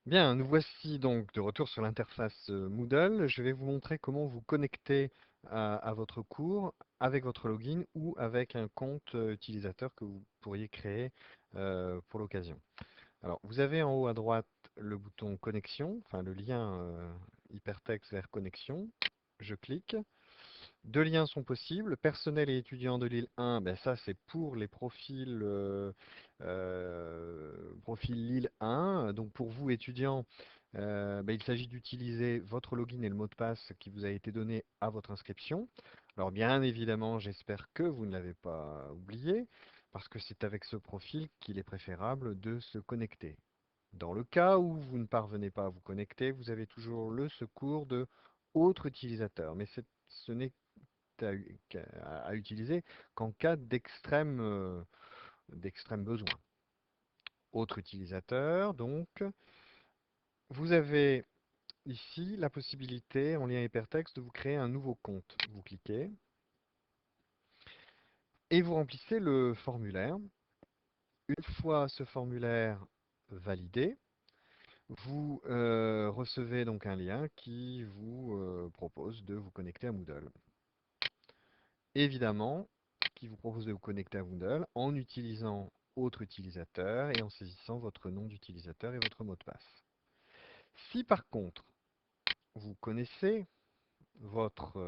Bien, nous voici donc de retour sur l'interface Moodle. Je vais vous montrer comment vous connecter à votre cours avec votre login ou avec un compte utilisateur que vous pourriez créer pour l'occasion. Alors, vous avez en haut à droite le bouton connexion, enfin le lien hypertexte vers connexion. Je clique. Deux liens sont possibles. Personnel et étudiant de Lille 1, ben ça c'est pour les profils Lille 1. Donc pour vous étudiants, ben, il s'agit d'utiliser votre login et le mot de passe qui vous a été donné à votre inscription. Alors bien évidemment, j'espère que vous ne l'avez pas oublié, parce que c'est avec ce profil qu'il est préférable de se connecter. Dans le cas où vous ne parvenez pas à vous connecter, vous avez toujours le secours de autres utilisateurs. Mais ce n'est à utiliser qu'en cas d'extrême besoin. Autre utilisateur, donc, vous avez ici la possibilité, en lien hypertexte, de vous créer un nouveau compte. Vous cliquez et vous remplissez le formulaire. Une fois ce formulaire validé, vous recevez donc un lien qui vous propose de vous connecter à Moodle. Évidemment, qui vous propose de vous connecter à Moodle en utilisant autre utilisateur et en saisissant votre nom d'utilisateur et votre mot de passe. Si par contre, vous connaissez votre,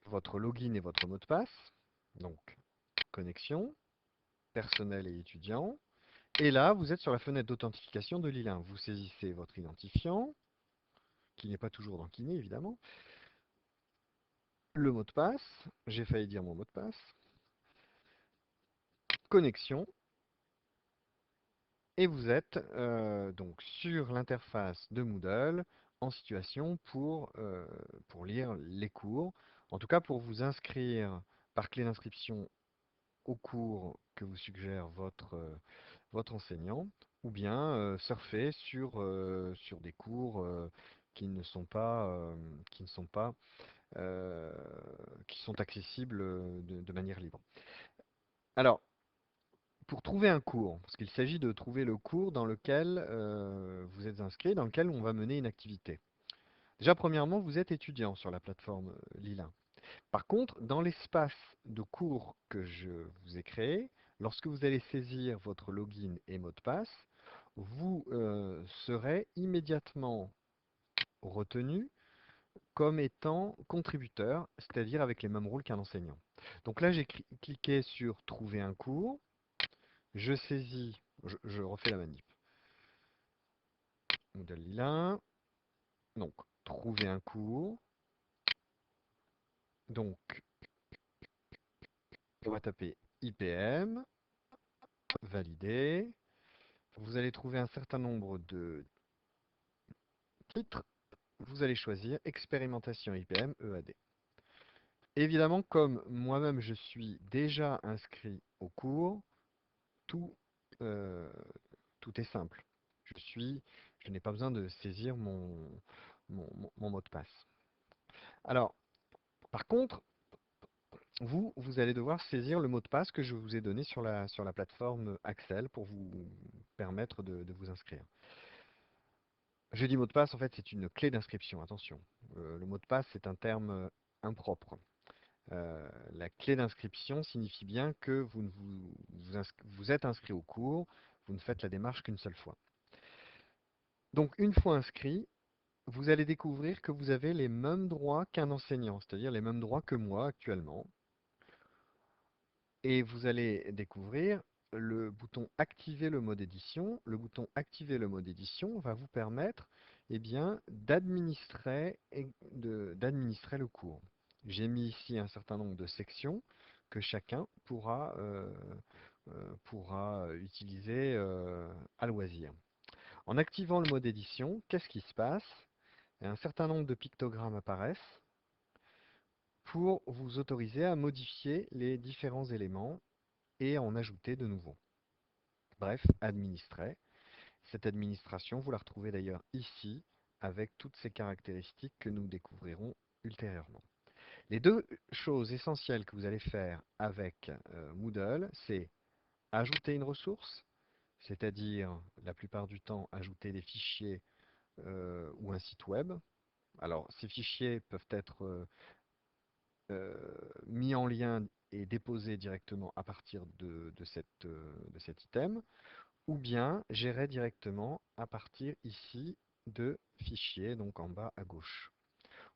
votre login et votre mot de passe, donc connexion, personnel et étudiant, et là, vous êtes sur la fenêtre d'authentification de l'IL1. Vous saisissez votre identifiant, qui n'est pas toujours dans Kiné, évidemment, le mot de passe, j'ai failli dire mon mot de passe, connexion, et vous êtes donc sur l'interface de Moodle en situation pour lire les cours, en tout cas pour vous inscrire par clé d'inscription au cours que vous suggère votre enseignant, ou bien surfer sur des cours qui ne sont pas, qui ne sont pas, euh, qui sont accessibles de manière libre. Alors, pour trouver un cours, parce qu'il s'agit de trouver le cours dans lequel vous êtes inscrit, dans lequel on va mener une activité. Déjà, premièrement, vous êtes étudiant sur la plateforme Lila. Par contre, dans l'espace de cours que je vous ai créé, lorsque vous allez saisir votre login et mot de passe, vous serez immédiatement retenu comme étant contributeur, c'est-à-dire avec les mêmes rôles qu'un enseignant. Donc là, j'ai cliqué sur Trouver un cours. Je saisis, je refais la manip. Moodle Lila. Donc, trouver un cours. Donc, on va taper IPM, valider. Vous allez trouver un certain nombre de titres. Vous allez choisir expérimentation IPM EAD. Évidemment, comme moi-même je suis déjà inscrit au cours, tout, euh, tout est simple. Je n'ai pas besoin de saisir mon mot de passe. Alors, par contre, vous allez devoir saisir le mot de passe que je vous ai donné sur la plateforme Axel pour vous permettre de vous inscrire. Je dis mot de passe, en fait, c'est une clé d'inscription, attention. Le mot de passe, c'est un terme impropre. La clé d'inscription signifie bien que vous êtes inscrit au cours, vous ne faites la démarche qu'une seule fois. Donc, une fois inscrit, vous allez découvrir que vous avez les mêmes droits qu'un enseignant, c'est-à-dire les mêmes droits que moi actuellement. Et vous allez découvrir le bouton activer le mode édition. Le bouton activer le mode édition va vous permettre eh bien, d'administrer le cours. J'ai mis ici un certain nombre de sections que chacun pourra utiliser à loisir. En activant le mode édition, qu'est-ce qui se passe? Un certain nombre de pictogrammes apparaissent pour vous autoriser à modifier les différents éléments et à en ajouter de nouveaux. Bref, administrer. Cette administration, vous la retrouvez d'ailleurs ici avec toutes ces caractéristiques que nous découvrirons ultérieurement. Les deux choses essentielles que vous allez faire avec Moodle, c'est ajouter une ressource c'est-à-dire la plupart du temps ajouter des fichiers ou un site web. Alors, ces fichiers peuvent être euh, mis en lien et déposés directement à partir de cet item, ou bien gérer directement à partir ici de fichiers, donc en bas à gauche,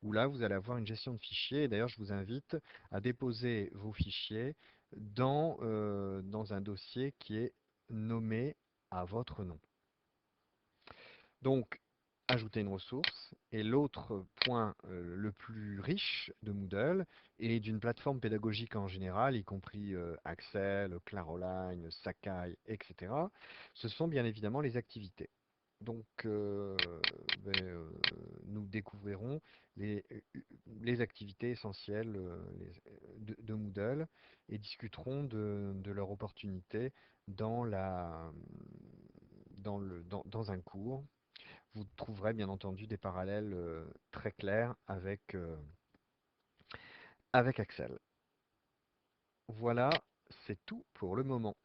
où là vous allez avoir une gestion de fichiers. Et d'ailleurs, je vous invite à déposer vos fichiers dans un dossier qui est nommé à votre nom. Donc, ajouter une ressource. Et l'autre point le plus riche de Moodle et d'une plateforme pédagogique en général, y compris Axel, Claroline, Sakai, etc., ce sont bien évidemment les activités. Donc, nous découvrirons les, les activités essentielles de Moodle et discuterons de leur opportunité dans dans un cours. Vous trouverez bien entendu des parallèles très clairs avec Axel. Voilà, c'est tout pour le moment.